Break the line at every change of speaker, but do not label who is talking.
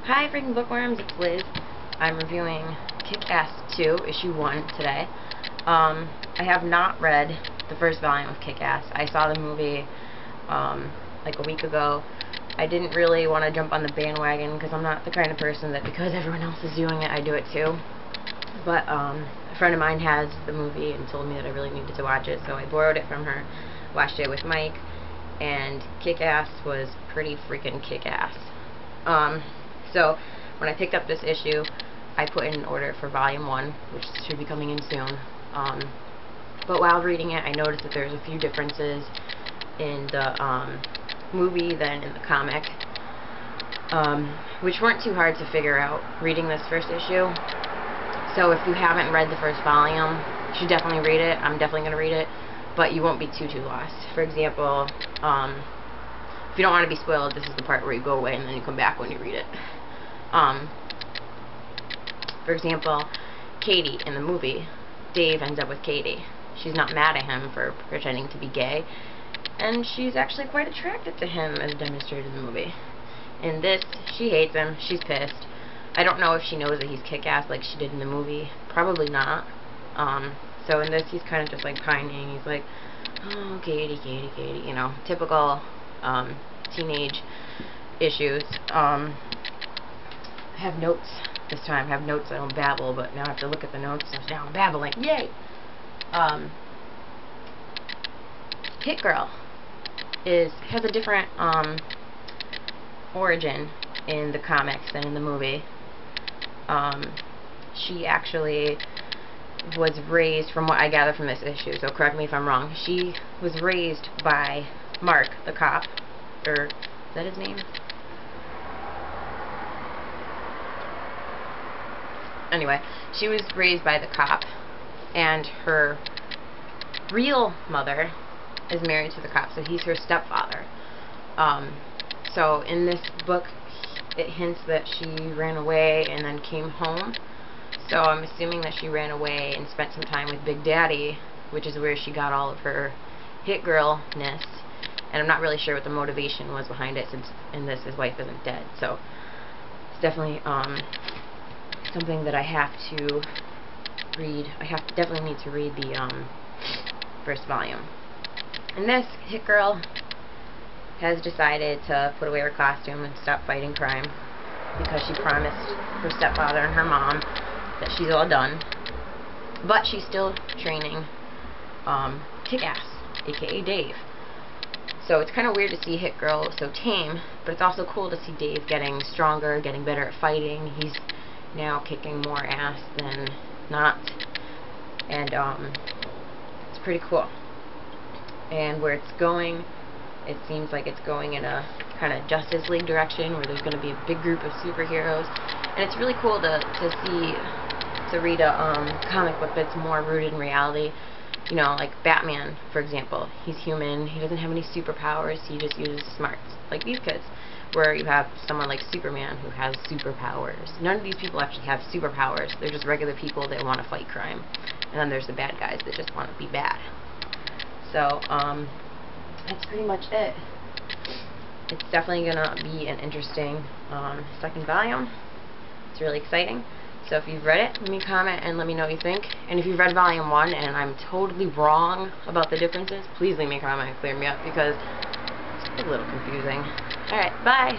Hi freaking bookworms, it's Liz. I'm reviewing Kick-Ass 2, issue 1 today. I have not read the first volume of Kick-Ass. I saw the movie like a week ago. I didn't really want to jump on the bandwagon because I'm not the kind of person that because everyone else is doing it, I do it too. But a friend of mine has the movie and told me that I really needed to watch it, so I borrowed it from her, watched it with Mike, and Kick-Ass was pretty freaking kick-ass. So when I picked up this issue, I put in an order for volume 1, which should be coming in soon. But while reading it, I noticed that there's a few differences in the movie than in the comic, which weren't too hard to figure out reading this first issue. So if you haven't read the first volume, you should definitely read it. I'm definitely going to read it, but you won't be too lost. For example, if you don't want to be spoiled, this is the part where you go away and then you come back when you read it. For example, Katie in the movie, Dave ends up with Katie. She's not mad at him for pretending to be gay, and she's actually quite attracted to him as demonstrated in the movie. In this, she hates him, she's pissed. I don't know if she knows that he's kick-ass like she did in the movie. Probably not. So in this, he's kind of just like pining. He's like, oh, Katie, Katie, Katie, you know, typical teenage issues. I have notes this time. I have notes, I don't babble, but now I have to look at the notes, so now I'm babbling. Yay! Hit Girl has a different origin in the comics than in the movie. She actually was raised, from what I gather from this issue, so correct me if I'm wrong, she was raised by Mark, the cop, or is that his name? Anyway, she was raised by the cop, and her real mother is married to the cop, so he's her stepfather. So in this book, it hints that she ran away and then came home. So I'm assuming that she ran away and spent some time with Big Daddy, which is where she got all of her hit girl-ness. And I'm not really sure what the motivation was behind it, since in this his wife isn't dead. So it's definitely something that I have to read. Definitely need to read the first volume. And this, Hit Girl has decided to put away her costume and stop fighting crime because she promised her stepfather and her mom that she's all done. But she's still training Kick-Ass, aka Dave. So it's kind of weird to see Hit Girl so tame, but it's also cool to see Dave getting stronger, getting better at fighting. He's now kicking more ass than not, and it's pretty cool. And where it's going, it seems like it's going in a kind of Justice League direction, where there's going to be a big group of superheroes, and it's really cool to read a comic book that's more rooted in reality. You know, like Batman, for example. He's human, he doesn't have any superpowers, he just uses smarts, like these kids. Where you have someone like Superman who has superpowers. None of these people actually have superpowers, they're just regular people that want to fight crime. And then there's the bad guys that just want to be bad. So, that's pretty much it. It's definitely going to be an interesting second volume. It's really exciting. So if you've read it, let me comment and let me know what you think. And if you've read volume 1 and I'm totally wrong about the differences, please leave me a comment and clear me up because it's a little confusing. Alright, bye!